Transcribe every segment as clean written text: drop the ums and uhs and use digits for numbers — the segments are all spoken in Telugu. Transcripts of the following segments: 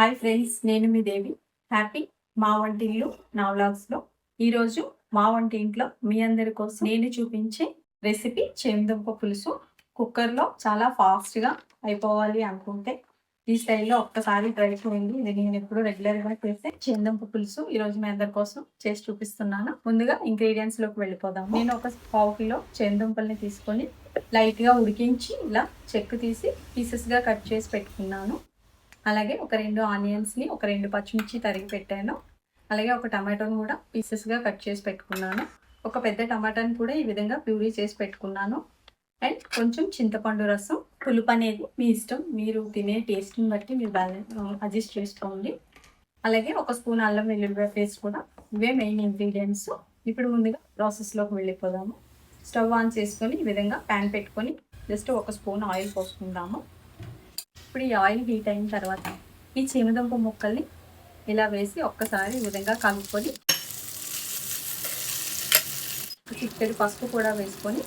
హాయ్ ఫ్రెండ్స్, నేను మీ దేవి. హ్యాపీ మా వంటిల్లు నా వ్లాగ్స్లో ఈరోజు మా వంటింట్లో మీ అందరి కోసం నేను చూపించే రెసిపీ చేమదుంప పులుసు. కుక్కర్లో చాలా ఫాస్ట్గా అయిపోవాలి అనుకుంటే ఈ స్టైల్లో ఒక్కసారి ట్రై చేయండి. ఇది నేను ఎప్పుడు రెగ్యులర్గా చేసే చేమదుంప పులుసు ఈరోజు మీ అందరి కోసం చేసి చూపిస్తున్నాను. ముందుగా ఇంగ్రీడియంట్స్లోకి వెళ్ళిపోదాం. నేను ఒక 1/2 కిలో చేమదుంపల్ని తీసుకొని లైట్గా ఉడికించి ఇలా చెక్కు తీసి పీసెస్గా కట్ చేసి పెట్టుకున్నాను. అలాగే ఒక 2 ఆనియన్స్ని, ఒక 2 పచ్చిమిర్చి తరిగి పెట్టాను. అలాగే ఒక టమాటోని కూడా పీసెస్గా కట్ చేసి పెట్టుకున్నాను. ఒక పెద్ద టమాటాని కూడా ఈ విధంగా ప్యూరీ చేసి పెట్టుకున్నాను. అండ్ కొంచెం చింతపండు రసం. పులుపు అనేది మీ ఇష్టం, మీరు తినే టేస్ట్ని బట్టి మీరు అడ్జస్ట్ చేసుకోండి. అలాగే ఒక స్పూన్ అల్లం వెల్లుల్లిపాయ పేస్ట్ కూడా. ఇవే మెయిన్ ఇంగ్రీడియంట్స్. ఇప్పుడు ముందుగా ప్రాసెస్లోకి వెళ్ళిపోదాము. స్టవ్ ఆన్ చేసుకొని ఈ విధంగా ప్యాన్ పెట్టుకొని జస్ట్ ఒక స్పూన్ ఆయిల్ పోసుకుందాము. ఇప్పుడు ఈ ఆయిల్ హీట్ అయిన తర్వాత ఈ చేమదుంప ముక్కల్ని ఇలా వేసి ఒక్కసారి ఈ విధంగా కలుపుకొని చిటికెడు పసుపు కూడా వేసుకొని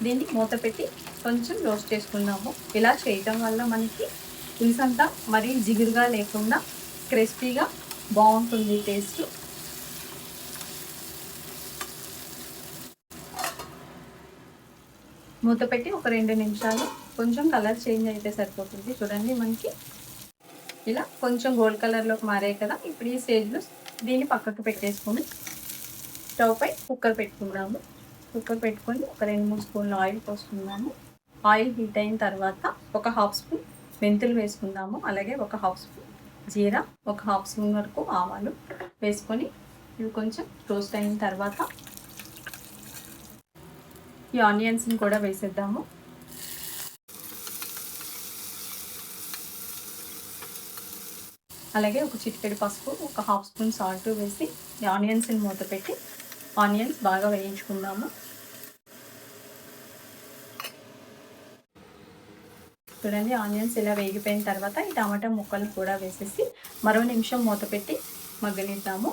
దీన్ని మూత పెట్టి కొంచెం రోస్ట్ చేసుకుందాము. ఇలా చేయటం వల్ల మనకి పులుసు అంతా మరీ జిగురుగా లేకుండా క్రిస్పీగా బాగుంటుంది టేస్ట్. మూత పెట్టి ఒక 2 నిమిషాలు కొంచెం కలర్ చేంజ్ అయితే సరిపోతుంది. చూడండి, మనకి ఇలా కొంచెం గోల్డ్ కలర్లోకి మారాయి కదా. ఇప్పుడు ఈ స్టేజ్లో దీన్ని పక్కకు పెట్టేసుకొని స్టవ్ పై కుక్కర్ పెట్టుకుందాము. కుక్కర్ పెట్టుకొని ఒక 2-3 స్పూన్లు ఆయిల్ పోసుకుందాము. ఆయిల్ హీట్ అయిన తర్వాత ఒక 1/2 స్పూన్ మెంతులు వేసుకుందాము. అలాగే ఒక 1/2 స్పూన్ జీరా, ఒక 1/2 స్పూన్ వరకు ఆవాలు వేసుకొని ఇవి కొంచెం రోస్ట్ అయిన తర్వాత ఈ ఆనియన్స్ని కూడా వేసేద్దాము. అలాగే ఒక చిటికెడు పసుపు, ఒక 1/2 స్పూన్ సాల్ట్ వేసి ఈ ఆనియన్స్ని మూత పెట్టి ఆనియన్స్ బాగా వేయించుకుందాము. చూడండి, ఆనియన్స్ ఇలా వేగిపోయిన తర్వాత ఈ టమాటా ముక్కలు కూడా వేసేసి మరో నిమిషం మూత పెట్టి మగ్గనిద్దాము.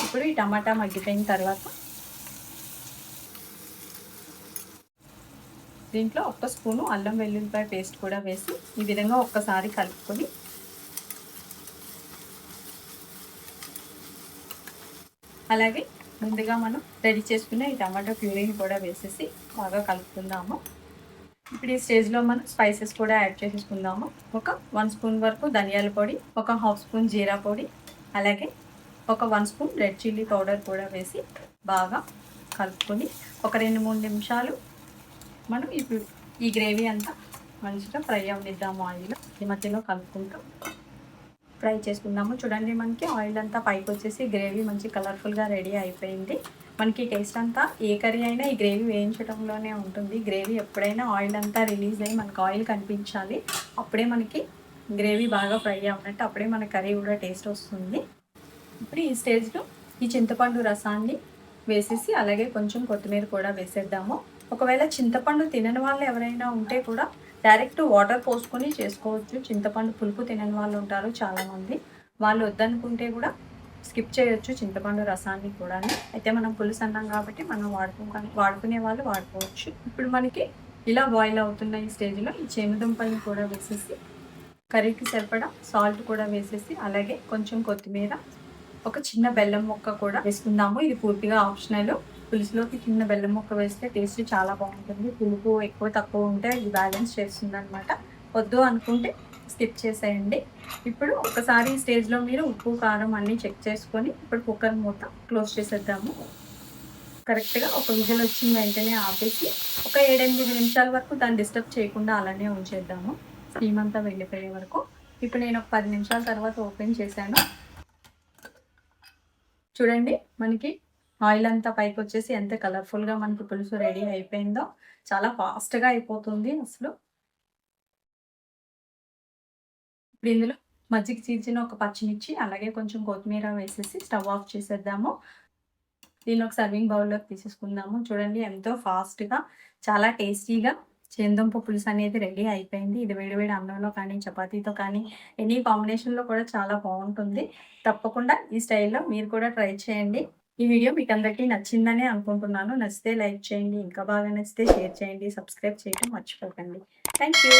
ఇప్పుడు ఈ టమాటా మగ్గిపోయిన తర్వాత దీంట్లో 1 స్పూను అల్లం వెల్లుల్లిపాయ పేస్ట్ కూడా వేసి ఈ విధంగా ఒక్కసారి కలుపుకొని అలాగే ముందుగా మనం రెడీ చేసుకున్న ఈ టమాటో ప్యూరీని కూడా వేసేసి బాగా కలుపుకుందాము. ఇప్పుడు ఈ స్టేజ్లో మనం స్పైసెస్ కూడా యాడ్ చేసేసుకుందాము. ఒక 1 స్పూన్ వరకు ధనియాల పొడి, ఒక 1/2 స్పూన్ జీరా పొడి, అలాగే ఒక 1 స్పూన్ రెడ్ చిల్లీ పౌడర్ కూడా వేసి బాగా కలుపుకొని ఒక 2-3 నిమిషాలు మనం ఇప్పుడు ఈ గ్రేవీ అంతా మంచిగా ఫ్రై అవనిద్దాము. ఆయిల్ ఈ మధ్యలో కలుపుకుంటూ ఫ్రై చేసుకుందాము. చూడండి, మనకి ఆయిల్ అంతా పైకి వచ్చేసి గ్రేవీ మంచి కలర్ఫుల్గా రెడీ అయిపోయింది. మనకి టేస్ట్ అంతా ఏ కర్రీ అయినా ఈ గ్రేవీ వేయించడంలోనే ఉంటుంది. గ్రేవీ ఎప్పుడైనా ఆయిల్ అంతా రిలీజ్ అయ్యి మనకు ఆయిల్ కనిపించాలి. అప్పుడే మనకి గ్రేవీ బాగా ఫ్రై అవ్వనట్టు, అప్పుడే మన కర్రీ కూడా టేస్ట్ వస్తుంది. ఇప్పుడు ఈ స్టేజ్లో ఈ చింతపండు రసాన్ని వేసేసి అలాగే కొంచెం కొత్తిమీర కూడా వేసేద్దాము. ఒకవేళ చింతపండు తినని వాళ్ళు ఎవరైనా ఉంటే కూడా డైరెక్ట్ వాటర్ పోసుకొని చేసుకోవచ్చు. చింతపండు పులుపు తినని వాళ్ళు ఉంటారు చాలామంది. వాళ్ళు వద్దనుకుంటే కూడా స్కిప్ చేయొచ్చు చింతపండు రసాన్ని కూడా. అయితే మనం పులుసు అన్నాం కాబట్టి మనం వాడుకునే వాళ్ళు వాడుకోవచ్చు. ఇప్పుడు మనకి ఇలా బాయిల్ అవుతున్న ఈ స్టేజ్లో ఈ చేమదుంపల్ని కూడా వేసేసి కర్రీకి సరిపడా సాల్ట్ కూడా వేసేసి అలాగే కొంచెం కొత్తిమీర, ఒక చిన్న బెల్లం ముక్క కూడా వేసుకుందాము. ఇది పూర్తిగా ఆప్షనల్. పులుసులోకి చిన్న బెల్లం ముక్క వేస్తే టేస్ట్ చాలా బాగుంటుంది. పులుపు ఎక్కువ తక్కువ ఉంటే ఇది బ్యాలెన్స్ చేస్తుంది అనమాట. వద్దు అనుకుంటే స్కిప్ చేసేయండి. ఇప్పుడు ఒకసారి ఈ స్టేజ్లో మీరు ఉప్పు కారం అన్నీ చెక్ చేసుకొని ఇప్పుడు కుక్కర్ మూత క్లోజ్ చేసేద్దాము. కరెక్ట్గా ఒక విజిల్ వచ్చిన వెంటనే ఆపేసి ఒక 7-8 నిమిషాల వరకు దాన్ని డిస్టర్బ్ చేయకుండా అలానే ఉంచేద్దాము, స్టీమ్ అంతా వెళ్ళిపోయే వరకు. ఇప్పుడు నేను ఒక 10 నిమిషాల తర్వాత ఓపెన్ చేశాను. చూడండి, మనకి ఆయిల్ అంతా పైకి వచ్చేసి ఎంత కలర్ఫుల్గా మనకి పులుసు రెడీ అయిపోయిందో. చాలా ఫాస్ట్గా అయిపోతుంది అసలు. ఇప్పుడు ఇందులో మజ్జిగ చీల్చిన ఒక పచ్చిమిర్చి అలాగే కొంచెం కొత్తిమీర వేసేసి స్టవ్ ఆఫ్ చేసేద్దాము. దీన్ని ఒక సర్వింగ్ బౌల్లోకి తీసేసుకుందాము. చూడండి, ఎంతో ఫాస్ట్గా చాలా టేస్టీగా చేమదుంప పులుసు అనేది రెడీ అయిపోయింది. ఇది వేడివేడి అన్నంలో కానీ చపాతీతో కానీ ఎనీ కాంబినేషన్లో కూడా చాలా బాగుంటుంది. తప్పకుండా ఈ స్టైల్లో మీరు కూడా ట్రై చేయండి. ఈ వీడియో మీకు అందరికీ నచ్చిందని అనుకుంటున్నాను. నచ్చితే లైక్ చేయండి, ఇంకా బాగా నచ్చితే షేర్ చేయండి, సబ్స్క్రైబ్ చేయడం మర్చిపోకండి. Thank you.